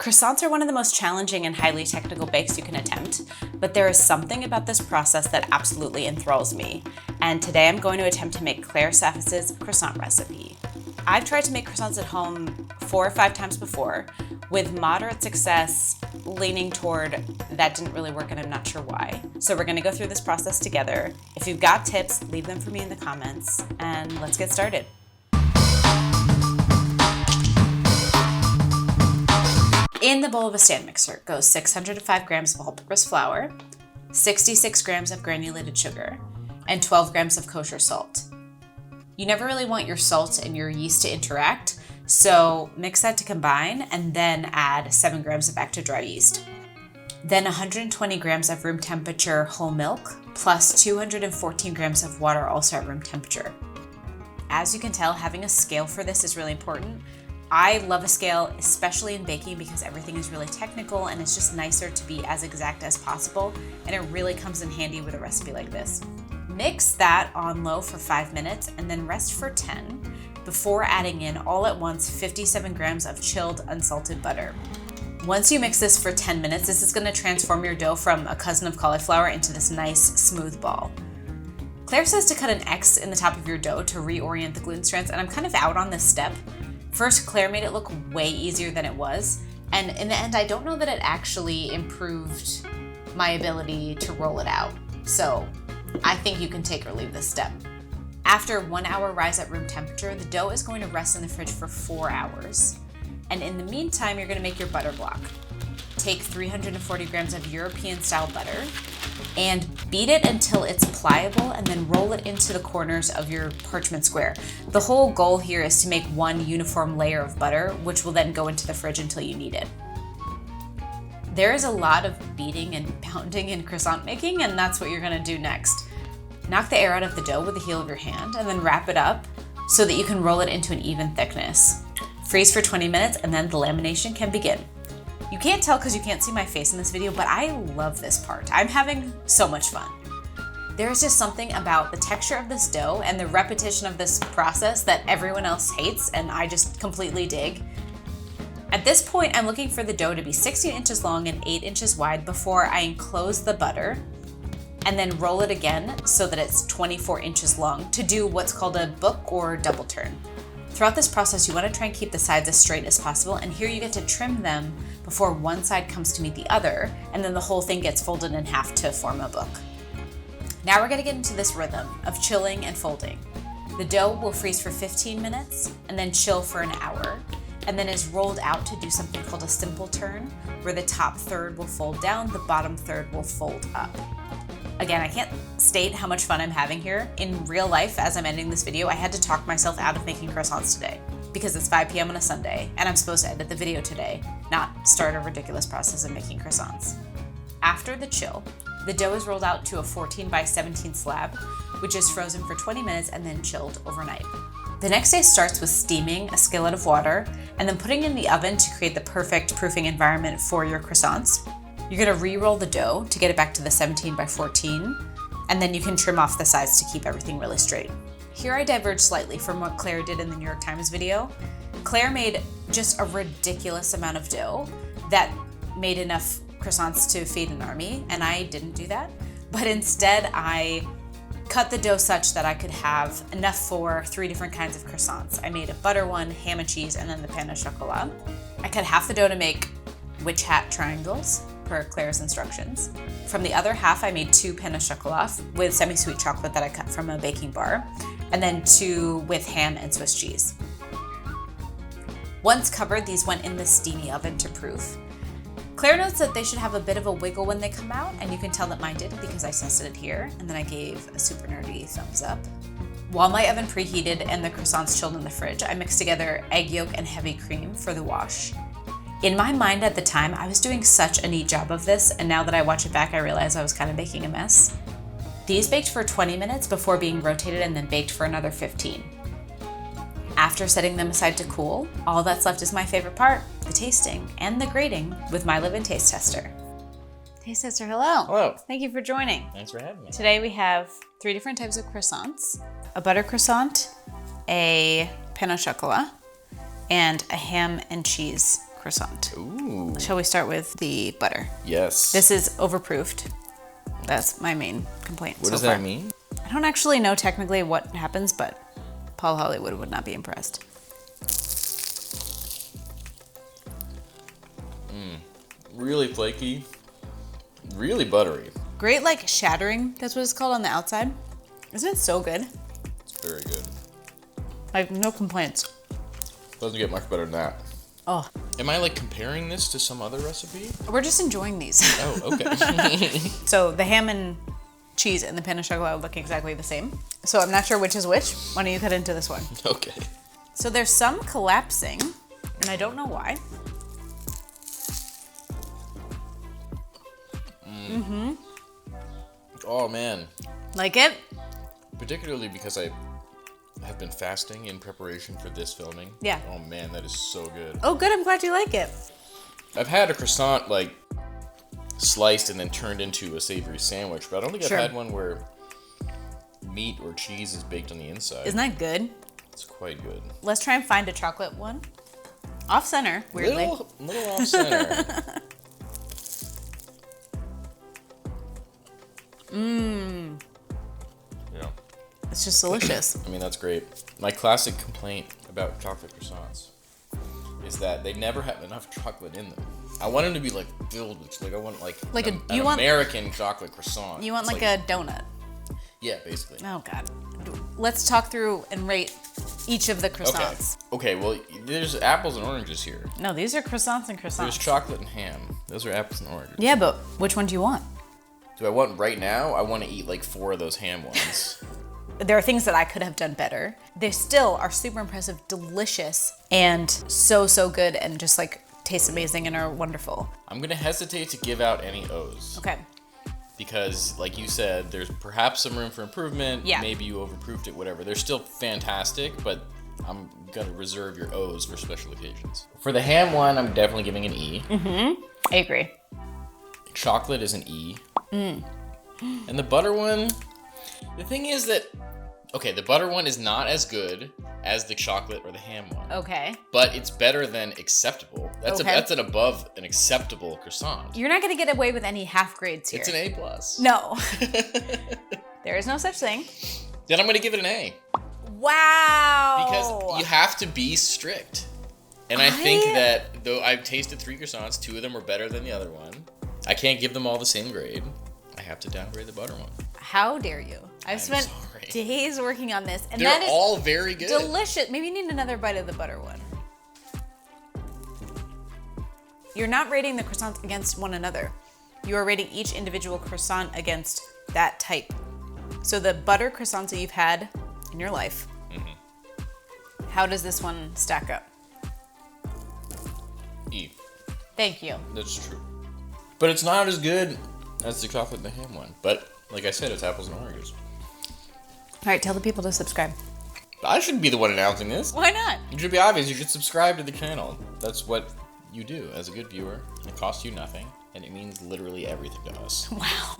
Croissants are one of the most challenging and highly technical bakes you can attempt, but there is something about this process that absolutely enthralls me. And today I'm going to attempt to make Claire Saffitz's croissant recipe. I've tried to make croissants at home 4 or 5 times before, with moderate success, leaning toward that didn't really work and I'm not sure why. So we're gonna go through this process together. If you've got tips, leave them for me in the comments, and let's get started. In the bowl of a stand mixer goes 605 grams of all-purpose flour, 66 grams of granulated sugar, and 12 grams of kosher salt. You never really want your salt and your yeast to interact, so mix that to combine and then add 7 grams of active dry yeast. Then 120 grams of room temperature whole milk plus 214 grams of water, also at room temperature. As you can tell, having a scale for this is really important. I love a scale, especially in baking, because everything is really technical and it's just nicer to be as exact as possible, and it really comes in handy with a recipe like this. Mix that on low for 5 minutes and then rest for 10 before adding in all at once 57 grams of chilled unsalted butter. Once you mix this for 10 minutes, this is going to transform your dough from a cousin of cauliflower into this nice smooth ball. Claire says to cut an X in the top of your dough to reorient the gluten strands, and I'm kind of out on this step. First, Claire made it look way easier than it was, and in the end, I don't know that it actually improved my ability to roll it out. So I think you can take or leave this step. After 1 hour rise at room temperature, the dough is going to rest in the fridge for 4 hours. And in the meantime, you're gonna make your butter block. Take 340 grams of European style butter and beat it until it's pliable, and then roll it into the corners of your parchment square. The whole goal here is to make one uniform layer of butter, which will then go into the fridge until you need it. There is a lot of beating and pounding in croissant making, and that's what you're gonna do next. Knock the air out of the dough with the heel of your hand and then wrap it up so that you can roll it into an even thickness. Freeze for 20 minutes and then the lamination can begin. You can't tell because you can't see my face in this video, but I love this part. I'm having so much fun. There is just something about the texture of this dough and the repetition of this process that everyone else hates, and I just completely dig. At this point, I'm looking for the dough to be 16 inches long and 8 inches wide before I enclose the butter and then roll it again so that it's 24 inches long to do what's called a book or double turn. Throughout this process, you want to try and keep the sides as straight as possible, and here you get to trim them before one side comes to meet the other, and then the whole thing gets folded in half to form a book. Now we're going to get into this rhythm of chilling and folding. The dough will freeze for 15 minutes and then chill for an hour, and then is rolled out to do something called a simple turn, where the top third will fold down, the bottom third will fold up. Again, I can't state how much fun I'm having here. In real life, as I'm editing this video, I had to talk myself out of making croissants today because it's 5 p.m. on a Sunday and I'm supposed to edit the video today, not start a ridiculous process of making croissants. After the chill, the dough is rolled out to a 14 by 17 slab, which is frozen for 20 minutes and then chilled overnight. The next day starts with steaming a skillet of water and then putting it in the oven to create the perfect proofing environment for your croissants. You're gonna re-roll the dough to get it back to the 17 by 14, and then you can trim off the sides to keep everything really straight. Here I diverge slightly from what Claire did in the New York Times video. Claire made just a ridiculous amount of dough that made enough croissants to feed an army, and I didn't do that. But instead, I cut the dough such that I could have enough for 3 different kinds of croissants. I made a butter one, ham and cheese, and then the pain au chocolat. I cut half the dough to make witch hat triangles, per Claire's instructions. From the other half, I made 2 pain au chocolat with semi-sweet chocolate that I cut from a baking bar, and then 2 with ham and Swiss cheese. Once covered, these went in the steamy oven to proof. Claire notes that they should have a bit of a wiggle when they come out, and you can tell that mine did because I tested it here, and then I gave a super nerdy thumbs up. While my oven preheated and the croissants chilled in the fridge, I mixed together egg yolk and heavy cream for the wash. In my mind at the time, I was doing such a neat job of this, and now that I watch it back, I realize I was kind of making a mess. These baked for 20 minutes before being rotated and then baked for another 15. After setting them aside to cool, all that's left is my favorite part, the tasting and the grating with my live-in taste tester. Taste tester, hello. Hello. Thank you for joining. Thanks for having me. Today we have 3 different types of croissants, a butter croissant, a pain au chocolat, and a ham and cheese croissant. Ooh. Shall we start with the butter? Yes. This is overproofed. That's my main complaint. What does that mean? I don't actually know technically what happens, but Paul Hollywood would not be impressed. Really flaky, really buttery. Great, like shattering. That's what it's called on the outside. Isn't it so good? It's very good. I have no complaints. Doesn't get much better than that. Oh, Am I like comparing this to some other recipe? we're just enjoying these. Oh, okay. So the ham and cheese and the pain au chocolat look exactly the same. So I'm not sure which is which. Why don't you cut into this one? Okay. So there's some collapsing, and I don't know why. Oh man. Like it? Particularly because I have been fasting in preparation for this filming. Yeah. Oh man, that is so good. Oh, good. I'm glad you like it. I've had a croissant like sliced and then turned into a savory sandwich, but I don't think Sure. I've had one where meat or cheese is baked on the inside. Isn't that good? It's quite good. Let's try and find a chocolate one. Off center, weirdly. Little off center. Yeah. It's just delicious. I mean, that's great. My classic complaint about chocolate croissants is that they never have enough chocolate in them. I want them to be like filled with, like I want like an American chocolate croissant. You want like a donut. Yeah, basically. Oh God. Let's talk through and rate each of the croissants. Okay, well, there's apples and oranges here. No, these are croissants and croissants. There's chocolate and ham. Those are apples and oranges. Yeah, but which one do you want? Do I want right now? I want to eat like 4 of those ham ones. There are things that I could have done better. They still are super impressive, delicious, and so good, and just like taste amazing and are wonderful. I'm gonna hesitate to give out any O's. Okay. Because, like you said, there's perhaps some room for improvement. Yeah. Maybe you overproofed it, whatever. They're still fantastic, but I'm gonna reserve your O's for special occasions. For the ham one, I'm definitely giving an E. I agree. Chocolate is an E. And the butter one, the thing is that, okay, the butter one is not as good as the chocolate or the ham one. Okay. But it's better than acceptable. That's Okay. that's an above an acceptable croissant. You're not gonna get away with any half grades here. It's an A+. No. There is no such thing. Then I'm gonna give it an A. Wow. Because you have to be strict. And I think that though I've tasted 3 croissants, 2 of them were better than the other one. I can't give them all the same grade. I have to downgrade the butter one. How dare you? I've I'm spent sorry. days working on this, and They're that is all very good. delicious. Maybe you need another bite of the butter one. You're not rating the croissants against one another. You are rating each individual croissant against that type. So the butter croissants that you've had in your life, how does this one stack up? E. Thank you. That's true. But it's not as good as the chocolate and the ham one. But like I said, it's apples and oranges. All right, tell the people to subscribe. I shouldn't be the one announcing this. Why not? It should be obvious. You should subscribe to the channel. That's what you do as a good viewer. It costs you nothing, and it means literally everything to us. Wow.